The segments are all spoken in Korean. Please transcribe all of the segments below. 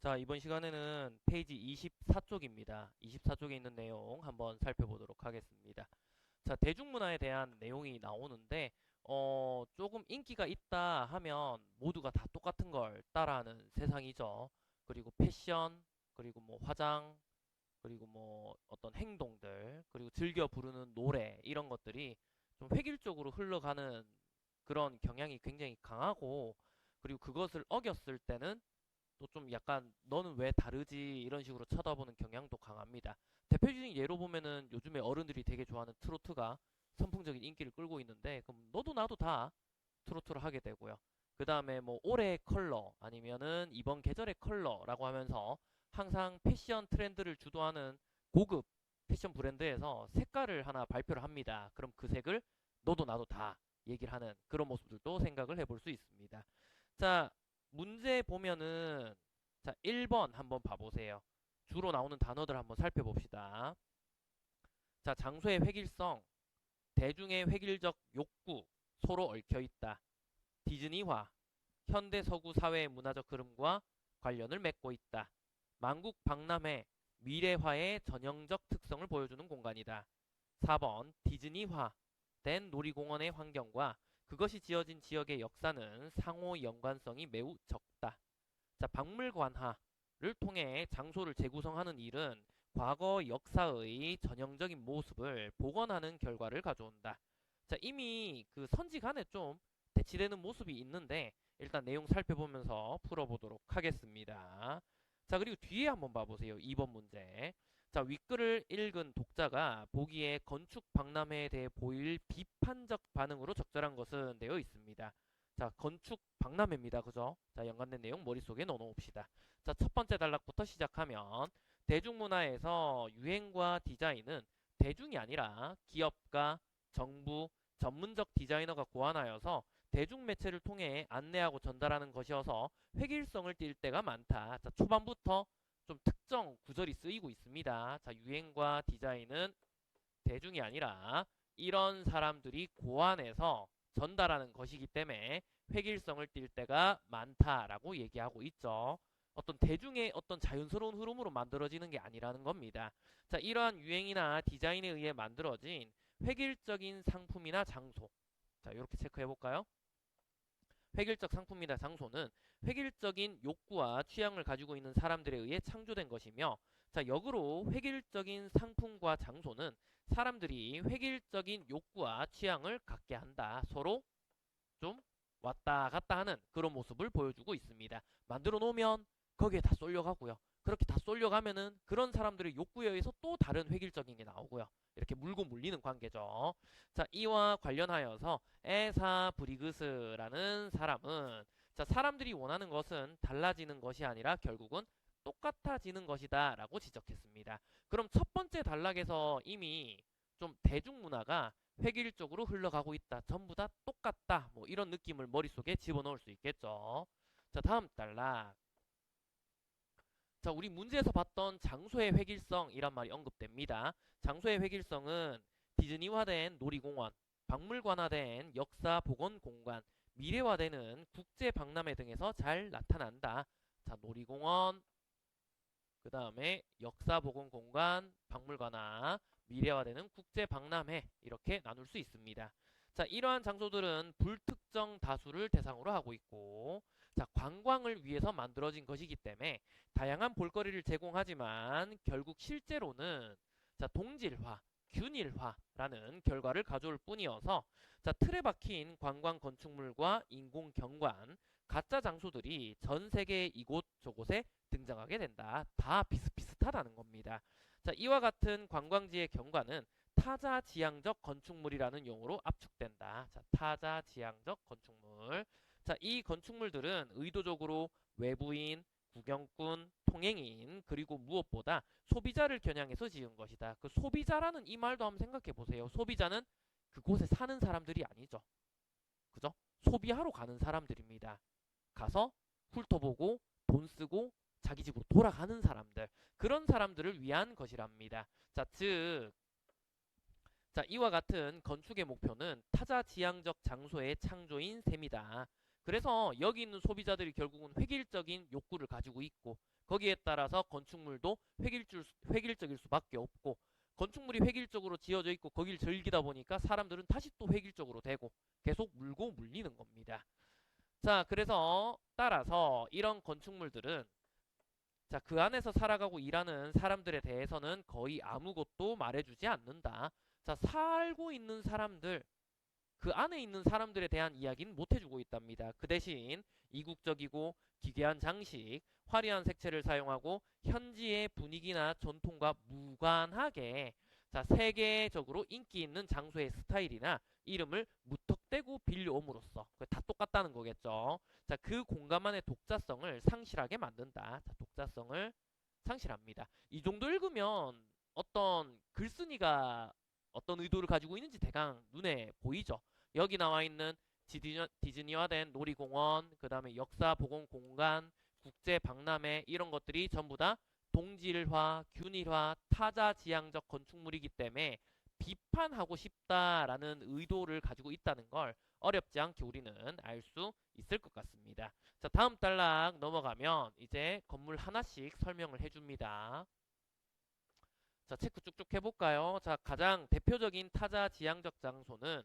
자, 이번 시간에는 페이지 24쪽입니다. 24쪽에 있는 내용 한번 살펴보도록 하겠습니다. 자, 대중문화에 대한 내용이 나오는데, 조금 인기가 있다 하면 모두가 다 똑같은 걸 따라하는 세상이죠. 그리고 패션, 그리고 뭐 화장, 그리고 뭐 어떤 행동들, 그리고 즐겨 부르는 노래, 이런 것들이 좀 획일적으로 흘러가는 그런 경향이 굉장히 강하고, 그리고 그것을 어겼을 때는 또 좀 약간 너는 왜 다르지 이런 식으로 쳐다보는 경향도 강합니다. 대표적인 예로 보면은 요즘에 어른들이 되게 좋아하는 트로트가 선풍적인 인기를 끌고 있는데 그럼 너도 나도 다 트로트를 하게 되고요. 그 다음에 뭐 올해의 컬러 아니면은 이번 계절의 컬러라고 하면서 항상 패션 트렌드를 주도하는 고급 패션 브랜드에서 색깔을 하나 발표를 합니다. 그럼 그 색을 너도 나도 다 얘기를 하는 그런 모습들도 생각을 해볼 수 있습니다. 자, 문제 보면은 자, 1번 한번 봐보세요. 주로 나오는 단어들 한번 살펴봅시다. 자, 장소의 획일성, 대중의 획일적 욕구, 서로 얽혀 있다. 디즈니화, 현대 서구 사회의 문화적 흐름과 관련을 맺고 있다. 만국 박람회, 미래화의 전형적 특성을 보여주는 공간이다. 4번, 디즈니화 된 놀이공원의 환경과 그것이 지어진 지역의 역사는 상호 연관성이 매우 적다. 자, 박물관화를 통해 장소를 재구성하는 일은 과거 역사의 전형적인 모습을 복원하는 결과를 가져온다. 자, 이미 그 선지간에 좀 대치되는 모습이 있는데 일단 내용 살펴보면서 풀어보도록 하겠습니다. 자, 그리고 뒤에 한번 봐보세요. 2번 문제. 자, 윗글을 읽은 독자가 보기에 건축 박람회에 대해 보일 비판적 반응으로 적절한 것은 되어 있습니다. 자, 건축 박람회입니다. 그죠? 자, 연관된 내용 머릿속에 넣어놓읍시다. 자, 첫 번째 단락부터 시작하면 대중문화에서 유행과 디자인은 대중이 아니라 기업가, 정부, 전문적 디자이너가 고안하여서 대중매체를 통해 안내하고 전달하는 것이어서 획일성을 띌 때가 많다. 자, 초반부터 좀 특정 구절이 쓰이고 있습니다. 자, 유행과 디자인은 대중이 아니라 이런 사람들이 고안해서 전달하는 것이기 때문에 획일성을 띌 때가 많다라고 얘기하고 있죠. 어떤 대중의 어떤 자연스러운 흐름으로 만들어지는 게 아니라는 겁니다. 자, 이러한 유행이나 디자인에 의해 만들어진 획일적인 상품이나 장소. 자, 이렇게 체크해 볼까요? 획일적 상품이나 장소는 획일적인 욕구와 취향을 가지고 있는 사람들에 의해 창조된 것이며, 자, 역으로 획일적인 상품과 장소는 사람들이 획일적인 욕구와 취향을 갖게 한다. 서로 좀 왔다 갔다 하는 그런 모습을 보여주고 있습니다. 만들어 놓으면 거기에 다 쏠려가고요. 그렇게 다 쏠려가면은 그런 사람들의 욕구에 의해서 또 다른 획일적인 게 나오고요. 이렇게 물고 물리는 관계죠. 자, 이와 관련하여서 에사 브리그스라는 사람은 자, 사람들이 원하는 것은 달라지는 것이 아니라 결국은 똑같아지는 것이다 라고 지적했습니다. 그럼 첫 번째 단락에서 이미 좀 대중문화가 획일적으로 흘러가고 있다. 전부 다 똑같다. 뭐 이런 느낌을 머릿속에 집어넣을 수 있겠죠. 자, 다음 단락. 자, 우리 문제에서 봤던 장소의 획일성이란 말이 언급됩니다. 장소의 획일성은 디즈니화된 놀이공원, 박물관화된 역사 복원 공간, 미래화되는 국제 박람회 등에서 잘 나타난다. 자, 놀이공원, 그 다음에 역사 복원 공간, 박물관화, 미래화되는 국제 박람회 이렇게 나눌 수 있습니다. 자, 이러한 장소들은 불특정 다수를 대상으로 하고 있고, 자, 관광을 위해서 만들어진 것이기 때문에 다양한 볼거리를 제공하지만 결국 실제로는 자, 동질화, 균일화라는 결과를 가져올 뿐이어서 자, 틀에 박힌 관광 건축물과 인공 경관, 가짜 장소들이 전 세계 이곳 저곳에 등장하게 된다. 다 비슷비슷하다는 겁니다. 자, 이와 같은 관광지의 경관은 타자지향적 건축물이라는 용어로 압축된다. 자, 타자지향적 건축물. 자, 이 건축물들은 의도적으로 외부인, 구경꾼, 통행인, 그리고 무엇보다 소비자를 겨냥해서 지은 것이다. 그 소비자라는 이 말도 한번 생각해 보세요. 소비자는 그곳에 사는 사람들이 아니죠. 그죠? 소비하러 가는 사람들입니다. 가서 훑어보고 돈 쓰고 자기 집으로 돌아가는 사람들, 그런 사람들을 위한 것이랍니다. 자, 즉, 자, 이와 같은 건축의 목표는 타자지향적 장소의 창조인 셈이다. 그래서 여기 있는 소비자들이 결국은 획일적인 욕구를 가지고 있고 거기에 따라서 건축물도 획일적일 수밖에 없고 건축물이 획일적으로 지어져 있고 거길 즐기다 보니까 사람들은 다시 또 획일적으로 되고 계속 물고 물리는 겁니다. 자, 그래서 따라서 이런 건축물들은 자, 그 안에서 살아가고 일하는 사람들에 대해서는 거의 아무것도 말해주지 않는다. 자, 살고 있는 사람들, 그 안에 있는 사람들에 대한 이야기는 못 해주고 있답니다. 그 대신 이국적이고 기괴한 장식, 화려한 색채를 사용하고 현지의 분위기나 전통과 무관하게 자, 세계적으로 인기 있는 장소의 스타일이나 이름을 무턱대고 빌려옴으로써 다 똑같다는 거겠죠. 자, 그 공간만의 독자성을 상실하게 만든다. 자, 독자성을 상실합니다. 이 정도 읽으면 어떤 글쓴이가 어떤 의도를 가지고 있는지 대강 눈에 보이죠. 여기 나와 있는 디즈니화된 놀이공원, 그 다음에 역사 복원 공간, 국제 박람회 이런 것들이 전부 다 동질화, 균일화, 타자지향적 건축물이기 때문에 비판하고 싶다라는 의도를 가지고 있다는 걸 어렵지 않게 우리는 알 수 있을 것 같습니다. 자, 다음 단락 넘어가면 이제 건물 하나씩 설명을 해줍니다. 자, 체크 쭉쭉 해볼까요? 자, 가장 대표적인 타자 지향적 장소는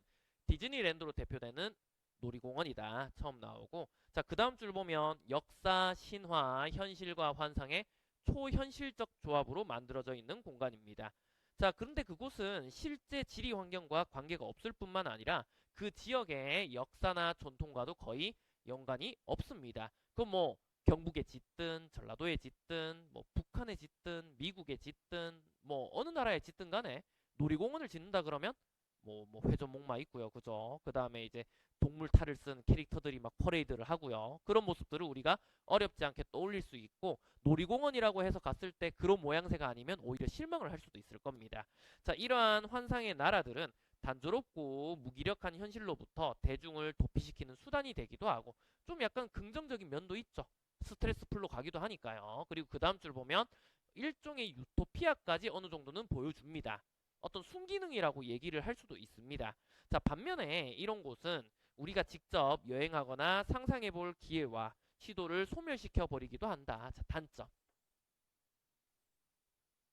디즈니랜드로 대표되는 놀이공원이다. 처음 나오고. 자, 그 다음 줄 보면 역사, 신화, 현실과 환상의 초현실적 조합으로 만들어져 있는 공간입니다. 자, 그런데 그곳은 실제 지리 환경과 관계가 없을 뿐만 아니라 그 지역의 역사나 전통과도 거의 연관이 없습니다. 그럼 뭐 경북에 짓든 전라도에 짓든 뭐 북한에 짓든 미국에 짓든 뭐 어느 나라에 짓든 간에 놀이공원을 짓는다 그러면 뭐 회전목마 있고요. 그죠? 그 다음에 이제 동물 탈을 쓴 캐릭터들이 막 퍼레이드를 하고요. 그런 모습들을 우리가 어렵지 않게 떠올릴 수 있고 놀이공원이라고 해서 갔을 때 그런 모양새가 아니면 오히려 실망을 할 수도 있을 겁니다. 자, 이러한 환상의 나라들은 단조롭고 무기력한 현실로부터 대중을 도피시키는 수단이 되기도 하고 좀 약간 긍정적인 면도 있죠. 스트레스 풀로 가기도 하니까요. 그리고 그 다음 줄 보면 일종의 유토피아까지 어느 정도는 보여줍니다. 어떤 순기능이라고 얘기를 할 수도 있습니다. 자, 반면에 이런 곳은 우리가 직접 여행하거나 상상해 볼 기회와 시도를 소멸시켜 버리기도 한다. 자, 단점.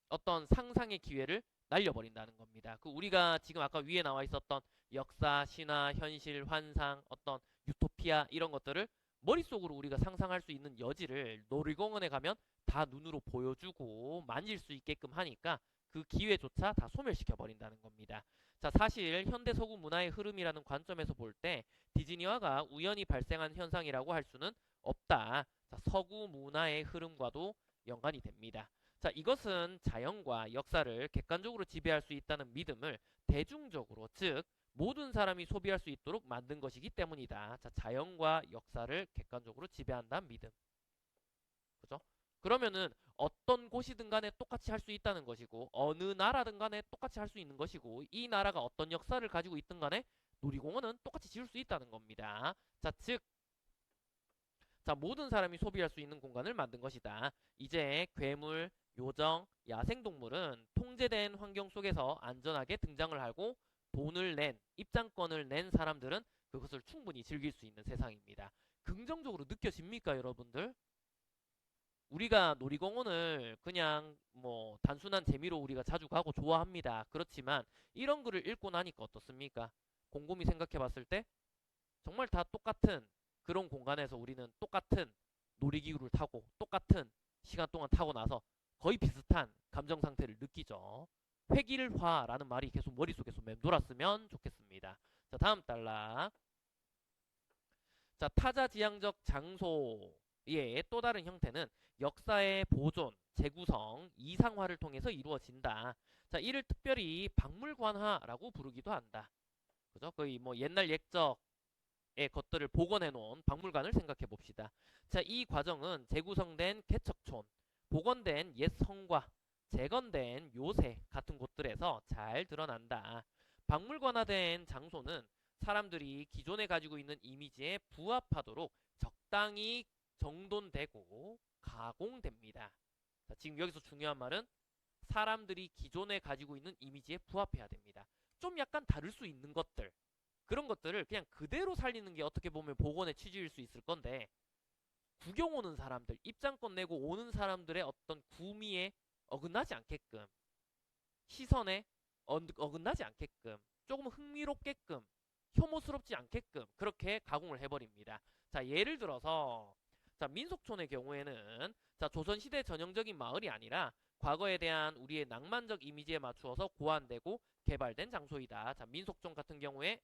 어떤 상상의 기회를 날려버린다는 겁니다. 그 우리가 지금 아까 위에 나와 있었던 역사, 신화, 현실, 환상, 어떤 유토피아 이런 것들을 머릿속으로 우리가 상상할 수 있는 여지를 놀이공원에 가면 다 눈으로 보여주고 만질 수 있게끔 하니까 그 기회조차 다 소멸시켜 버린다는 겁니다. 자, 사실 현대 서구 문화의 흐름이라는 관점에서 볼 때 디즈니화가 우연히 발생한 현상이라고 할 수는 없다. 자, 서구 문화의 흐름과도 연관이 됩니다. 자, 이것은 자연과 역사를 객관적으로 지배할 수 있다는 믿음을 대중적으로, 즉 모든 사람이 소비할 수 있도록 만든 것이기 때문이다. 자, 자연과 역사를 객관적으로 지배한다는 믿음. 그죠? 그러면은 어떤 곳이든 간에 똑같이 할 수 있다는 것이고 어느 나라든 간에 똑같이 할 수 있는 것이고 이 나라가 어떤 역사를 가지고 있든 간에 놀이공원은 똑같이 지을 수 있다는 겁니다. 자, 즉 자, 모든 사람이 소비할 수 있는 공간을 만든 것이다. 이제 괴물, 요정, 야생동물은 통제된 환경 속에서 안전하게 등장을 하고 돈을 낸, 입장권을 낸 사람들은 그것을 충분히 즐길 수 있는 세상입니다. 긍정적으로 느껴집니까, 여러분들? 우리가 놀이공원을 그냥 뭐 단순한 재미로 우리가 자주 가고 좋아합니다. 그렇지만 이런 글을 읽고 나니까 어떻습니까? 곰곰이 생각해 봤을 때 정말 다 똑같은 그런 공간에서 우리는 똑같은 놀이기구를 타고 똑같은 시간 동안 타고 나서 거의 비슷한 감정 상태를 느끼죠. 획일화라는 말이 계속 머릿속에서 맴돌았으면 좋겠습니다. 자, 다음 단락. 자, 타자지향적 장소의 또 다른 형태는 역사의 보존, 재구성, 이상화를 통해서 이루어진다. 자, 이를 특별히 박물관화라고 부르기도 한다. 그죠? 거의 뭐 옛날 옛적의 것들을 복원해 놓은 박물관을 생각해 봅시다. 자, 이 과정은 재구성된 개척촌, 복원된 옛 성과, 재건된 요새 같은 곳들에서 잘 드러난다. 박물관화된 장소는 사람들이 기존에 가지고 있는 이미지에 부합하도록 적당히 정돈되고 가공됩니다. 자, 지금 여기서 중요한 말은 사람들이 기존에 가지고 있는 이미지에 부합해야 됩니다. 좀 약간 다를 수 있는 것들, 그런 것들을 그냥 그대로 살리는 게 어떻게 보면 복원의 취지일 수 있을 건데, 구경 오는 사람들, 입장권 내고 오는 사람들의 어떤 구미에 어긋나지 않게끔, 시선에 어긋나지 않게끔, 조금 흥미롭게끔, 혐오스럽지 않게끔 그렇게 가공을 해버립니다. 자, 예를 들어서 자, 민속촌의 경우에는 자, 조선시대 전형적인 마을이 아니라 과거에 대한 우리의 낭만적 이미지에 맞추어서 고안되고 개발된 장소이다. 자, 민속촌 같은 경우에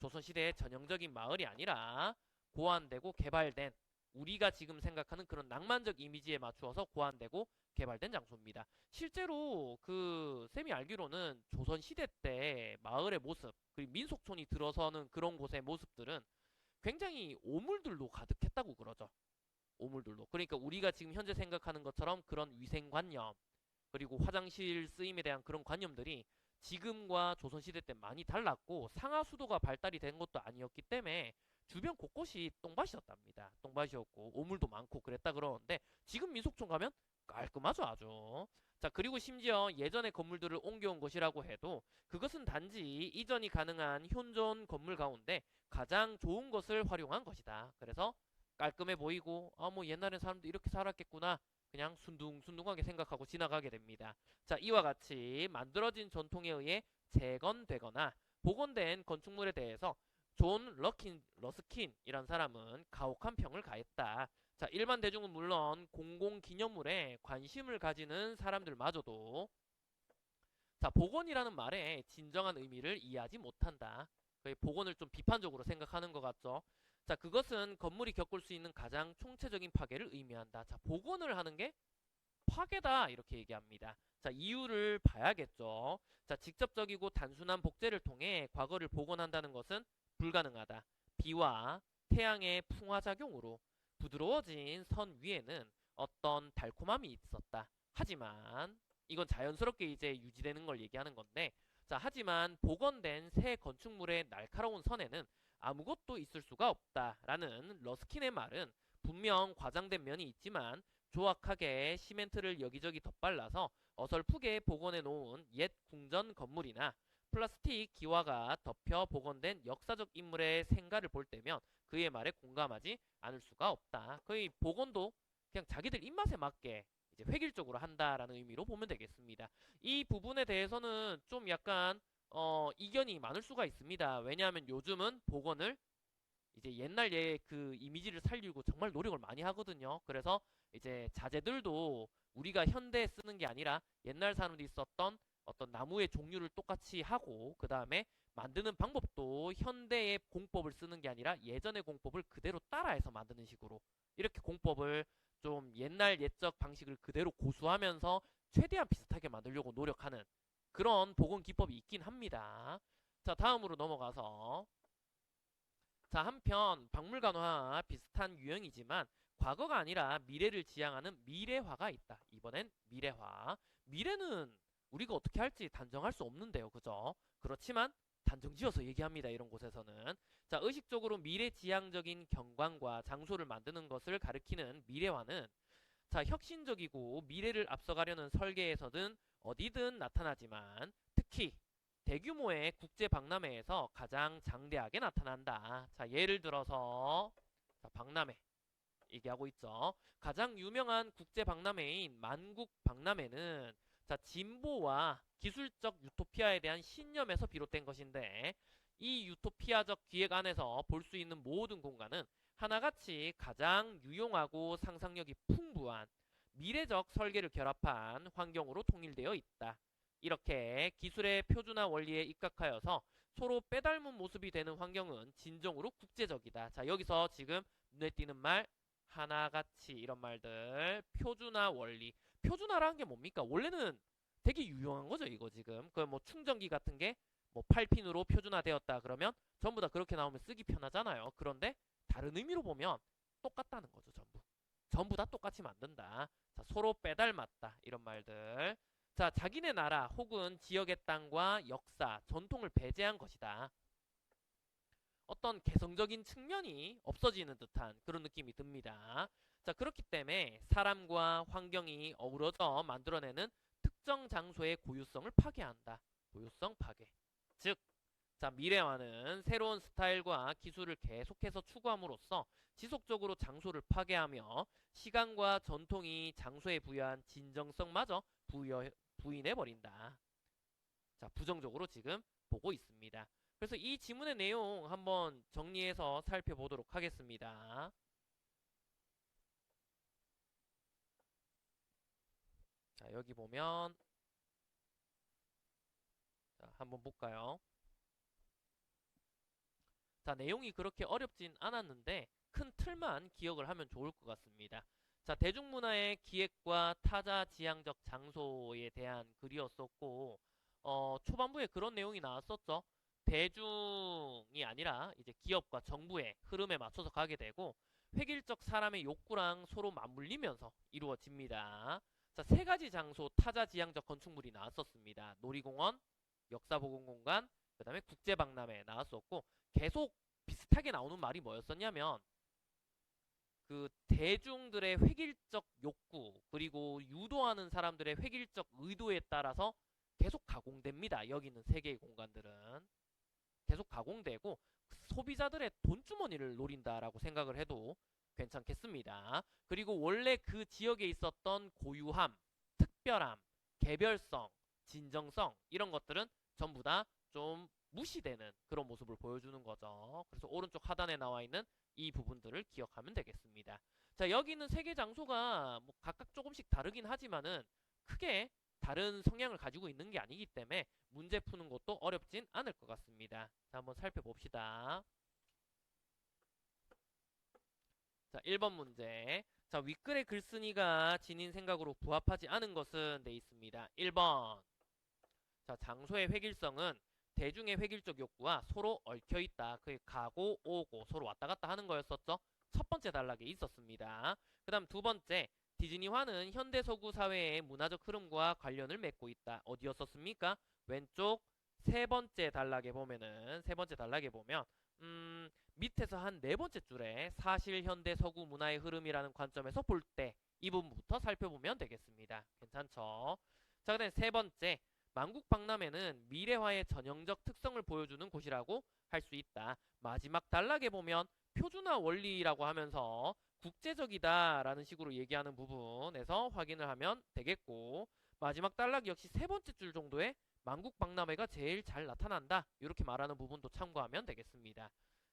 조선시대의 전형적인 마을이 아니라 고안되고 개발된, 우리가 지금 생각하는 그런 낭만적 이미지에 맞추어서 고안되고 개발된 장소입니다. 실제로 그 쌤이 알기로는 조선시대 때 마을의 모습, 그리고 민속촌이 들어서는 그런 곳의 모습들은 굉장히 오물들로 가득했다고 그러죠. 오물들로. 그러니까 우리가 지금 현재 생각하는 것처럼 그런 위생관념, 그리고 화장실 쓰임에 대한 그런 관념들이 지금과 조선시대 때 많이 달랐고, 상하수도가 발달이 된 것도 아니었기 때문에 주변 곳곳이 똥밭이었답니다. 똥밭이었고 오물도 많고 그랬다 그러는데, 지금 민속촌 가면 깔끔하죠, 아주. 자, 그리고 심지어 예전의 건물들을 옮겨온 것이라고 해도 그것은 단지 이전이 가능한 현존 건물 가운데 가장 좋은 것을 활용한 것이다. 그래서 깔끔해 보이고, 뭐 옛날엔 사람도 이렇게 살았겠구나, 그냥 순둥순둥하게 생각하고 지나가게 됩니다. 자, 이와 같이 만들어진 전통에 의해 재건되거나 복원된 건축물에 대해서 존 러스킨이란 사람은 가혹한 평을 가했다. 자, 일반 대중은 물론 공공기념물에 관심을 가지는 사람들마저도 자, 복원이라는 말의 진정한 의미를 이해하지 못한다. 거의 복원을 좀 비판적으로 생각하는 것 같죠. 자, 그것은 건물이 겪을 수 있는 가장 총체적인 파괴를 의미한다. 자, 복원을 하는 게 파괴다, 이렇게 얘기합니다. 자, 이유를 봐야겠죠. 자, 직접적이고 단순한 복제를 통해 과거를 복원한다는 것은 불가능하다. 비와 태양의 풍화작용으로 부드러워진 선 위에는 어떤 달콤함이 있었다. 하지만 이건 자연스럽게 이제 유지되는 걸 얘기하는 건데, 자, 하지만 복원된 새 건축물의 날카로운 선에는 아무것도 있을 수가 없다라는 러스킨의 말은 분명 과장된 면이 있지만 조악하게 시멘트를 여기저기 덧발라서 어설프게 복원해 놓은 옛 궁전 건물이나 플라스틱 기와가 덮여 복원된 역사적 인물의 생가를 볼 때면 그의 말에 공감하지 않을 수가 없다. 거의 복원도 그냥 자기들 입맛에 맞게 이제 획일적으로 한다라는 의미로 보면 되겠습니다. 이 부분에 대해서는 좀 약간 이견이 많을 수가 있습니다. 왜냐하면 요즘은 복원을 이제 옛날 그 이미지를 살리고 정말 노력을 많이 하거든요. 그래서 이제 자재들도 우리가 현대에 쓰는 게 아니라 옛날 사람들이 썼던 어떤 나무의 종류를 똑같이 하고, 그 다음에 만드는 방법도 현대의 공법을 쓰는 게 아니라 예전의 공법을 그대로 따라해서 만드는 식으로, 이렇게 공법을 좀 옛날 옛적 방식을 그대로 고수하면서 최대한 비슷하게 만들려고 노력하는 그런 복원 기법이 있긴 합니다. 자, 다음으로 넘어가서, 자, 한편 박물관화 비슷한 유형이지만 과거가 아니라 미래를 지향하는 미래화가 있다. 이번엔 미래화. 미래는 우리가 어떻게 할지 단정할 수 없는데요. 그죠? 그렇지만 단정지어서 얘기합니다. 이런 곳에서는. 자, 의식적으로 미래지향적인 경관과 장소를 만드는 것을 가리키는 미래화는 자, 혁신적이고 미래를 앞서가려는 설계에서든 어디든 나타나지만 특히 대규모의 국제 박람회에서 가장 장대하게 나타난다. 자, 예를 들어서 자, 박람회 얘기하고 있죠. 가장 유명한 국제 박람회인 만국 박람회는 자, 진보와 기술적 유토피아에 대한 신념에서 비롯된 것인데, 이 유토피아적 기획 안에서 볼 수 있는 모든 공간은 하나같이 가장 유용하고 상상력이 풍부한 미래적 설계를 결합한 환경으로 통일되어 있다. 이렇게 기술의 표준화 원리에 입각하여서 서로 빼닮은 모습이 되는 환경은 진정으로 국제적이다. 자, 여기서 지금 눈에 띄는 말 하나같이 이런 말들, 표준화 원리. 표준화라는 게 뭡니까? 원래는 되게 유용한 거죠, 이거 지금. 그 뭐 충전기 같은 게 뭐 8핀으로 표준화되었다 그러면 전부 다 그렇게 나오면 쓰기 편하잖아요. 그런데 다른 의미로 보면 똑같다는 거죠, 전부. 전부 다 똑같이 만든다. 자, 서로 빼닮았다. 이런 말들. 자, 자기네 나라 혹은 지역의 땅과 역사, 전통을 배제한 것이다. 어떤 개성적인 측면이 없어지는 듯한 그런 느낌이 듭니다. 자, 그렇기 때문에 사람과 환경이 어우러져 만들어내는 특정 장소의 고유성을 파괴한다. 고유성 파괴. 즉, 자, 미래화는 새로운 스타일과 기술을 계속해서 추구함으로써 지속적으로 장소를 파괴하며 시간과 전통이 장소에 부여한 진정성마저 부인해버린다. 자, 부정적으로 지금 보고 있습니다. 그래서 이 지문의 내용 한번 정리해서 살펴보도록 하겠습니다. 자, 여기 보면 자, 한번 볼까요? 자, 내용이 그렇게 어렵진 않았는데 큰 틀만 기억을 하면 좋을 것 같습니다. 자, 대중문화의 기획과 타자 지향적 장소에 대한 글이었었고, 초반부에 그런 내용이 나왔었죠. 대중이 아니라 이제 기업과 정부의 흐름에 맞춰서 가게 되고, 획일적 사람의 욕구랑 서로 맞물리면서 이루어집니다. 자, 세 가지 장소 타자 지향적 건축물이 나왔었습니다. 놀이공원, 역사보건공간, 그 다음에 국제박람회 나왔었고, 계속 비슷하게 나오는 말이 뭐였었냐면 그 대중들의 획일적 욕구 그리고 유도하는 사람들의 획일적 의도에 따라서 계속 가공됩니다. 여기 있는 세 개의 공간들은 계속 가공되고 소비자들의 돈주머니를 노린다라고 생각을 해도 괜찮겠습니다. 그리고 원래 그 지역에 있었던 고유함, 특별함, 개별성, 진정성 이런 것들은 전부 다 좀 무시되는 그런 모습을 보여주는 거죠. 그래서 오른쪽 하단에 나와 있는 이 부분들을 기억하면 되겠습니다. 자, 여기 있는 세 개 장소가 뭐 각각 조금씩 다르긴 하지만은 크게 다른 성향을 가지고 있는 게 아니기 때문에 문제 푸는 것도 어렵진 않을 것 같습니다. 자, 한번 살펴봅시다. 자, 1번 문제. 자, 윗글의 글쓴이가 지닌 생각으로 부합하지 않은 것은 돼 있습니다. 1번. 자, 장소의 획일성은 대중의 획일적 욕구와 서로 얽혀 있다. 그 가고 오고 서로 왔다 갔다 하는 거였었죠. 첫 번째 단락에 있었습니다. 그 다음 두 번째. 디즈니화는 현대 서구 사회의 문화적 흐름과 관련을 맺고 있다. 어디였었습니까? 왼쪽 세 번째 단락에 보면 밑에서 한 네 번째 줄에 사실 현대 서구 문화의 흐름이라는 관점에서 볼 때 이 부분부터 살펴보면 되겠습니다. 괜찮죠? 자, 그다음 세 번째 만국 박람회는 미래화의 전형적 특성을 보여주는 곳이라고 할 수 있다. 마지막 단락에 보면 표준화 원리라고 하면서 국제적이다라는 식으로 얘기하는 부분에서 확인을 하면 되겠고 마지막 단락 역시 세 번째 줄 정도에 만국 박람회가 제일 잘 나타난다. 이렇게 말하는 부분도 참고하면 되겠습니다.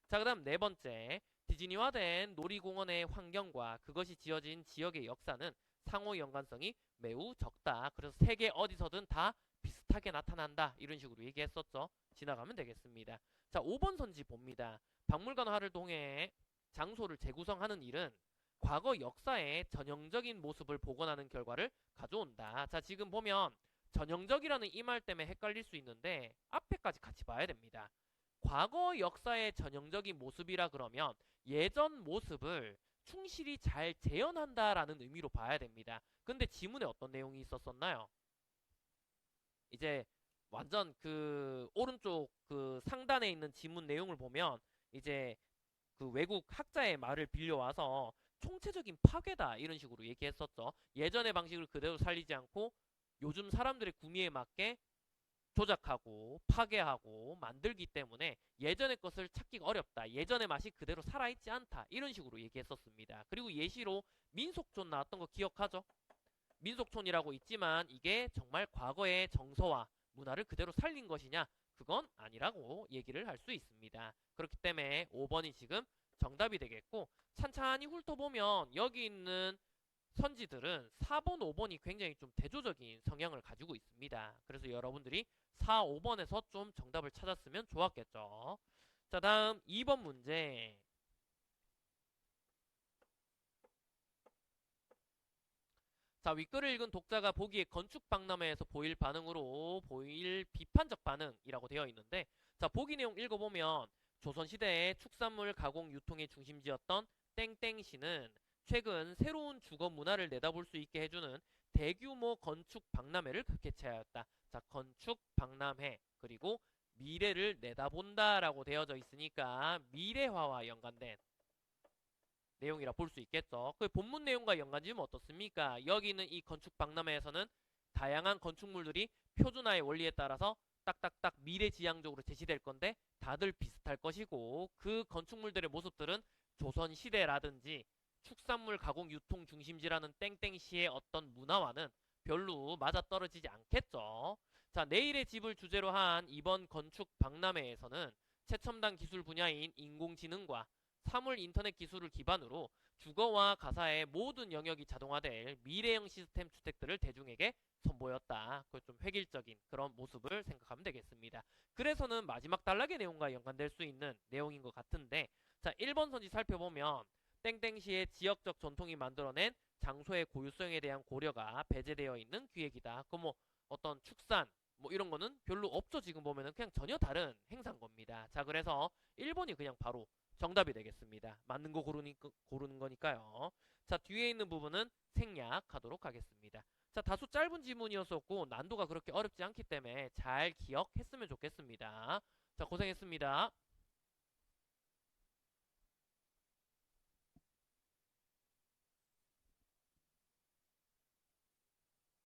자, 그 다음 네 번째 디즈니화된 놀이공원의 환경과 그것이 지어진 지역의 역사는 상호 연관성이 매우 적다. 그래서 세계 어디서든 다 비슷하게 나타난다. 이런 식으로 얘기했었죠. 지나가면 되겠습니다. 자, 5번 선지 봅니다. 박물관화를 통해 장소를 재구성하는 일은 과거 역사의 전형적인 모습을 복원하는 결과를 가져온다. 자, 지금 보면 전형적이라는 이 말 때문에 헷갈릴 수 있는데 앞에까지 같이 봐야 됩니다. 과거 역사의 전형적인 모습이라 그러면 예전 모습을 충실히 잘 재현한다라는 의미로 봐야 됩니다. 근데 지문에 어떤 내용이 있었었나요? 이제 완전 그 오른쪽 그 상단에 있는 지문 내용을 보면 이제 그 외국 학자의 말을 빌려와서 총체적인 파괴다 이런 식으로 얘기했었죠. 예전의 방식을 그대로 살리지 않고 요즘 사람들의 구미에 맞게 조작하고 파괴하고 만들기 때문에 예전의 것을 찾기가 어렵다. 예전의 맛이 그대로 살아있지 않다. 이런 식으로 얘기했었습니다. 그리고 예시로 민속촌 나왔던 거 기억하죠? 민속촌이라고 있지만 이게 정말 과거의 정서와 문화를 그대로 살린 것이냐? 그건 아니라고 얘기를 할 수 있습니다. 그렇기 때문에 5번이 지금 정답이 되겠고 찬찬히 훑어보면 여기 있는 선지들은 4번, 5번이 굉장히 좀 대조적인 성향을 가지고 있습니다. 그래서 여러분들이 4, 5번에서 좀 정답을 찾았으면 좋았겠죠. 자, 다음 2번 문제. 자, 윗글을 읽은 독자가 보기에 건축 박람회에서 보일 반응으로 보일 비판적 반응이라고 되어 있는데 자, 보기 내용 읽어보면 조선시대의 축산물 가공 유통의 중심지였던 땡땡시는 최근 새로운 주거 문화를 내다볼 수 있게 해주는 대규모 건축 박람회를 개최하였다. 자, 건축 박람회 그리고 미래를 내다본다라고 되어져 있으니까 미래화와 연관된 내용이라 볼 수 있겠죠. 그 본문 내용과 연관지으면 어떻습니까? 여기 있는 이 건축 박람회에서는 다양한 건축물들이 표준화의 원리에 따라서 딱딱딱 미래지향적으로 제시될 건데 다들 비슷할 것이고 그 건축물들의 모습들은 조선시대라든지 축산물 가공 유통 중심지라는 땡땡시의 어떤 문화와는 별로 맞아떨어지지 않겠죠. 자, 내일의 집을 주제로 한 이번 건축 박람회에서는 최첨단 기술 분야인 인공지능과 사물 인터넷 기술을 기반으로 주거와 가사의 모든 영역이 자동화될 미래형 시스템 주택들을 대중에게 선보였다. 그 좀 획일적인 그런 모습을 생각하면 되겠습니다. 그래서는 마지막 단락의 내용과 연관될 수 있는 내용인 것 같은데, 자, 1번 선지 살펴보면 땡땡시의 지역적 전통이 만들어낸 장소의 고유성에 대한 고려가 배제되어 있는 기획이다. 그 뭐 어떤 축산 뭐 이런 거는 별로 없죠. 지금 보면은 그냥 전혀 다른 행사인 겁니다. 자, 그래서 1번이 그냥 바로 정답이 되겠습니다. 맞는 거 고르는 거니까요. 자, 뒤에 있는 부분은 생략하도록 하겠습니다. 자, 다소 짧은 지문이었었고 난도가 그렇게 어렵지 않기 때문에 잘 기억했으면 좋겠습니다. 자, 고생했습니다.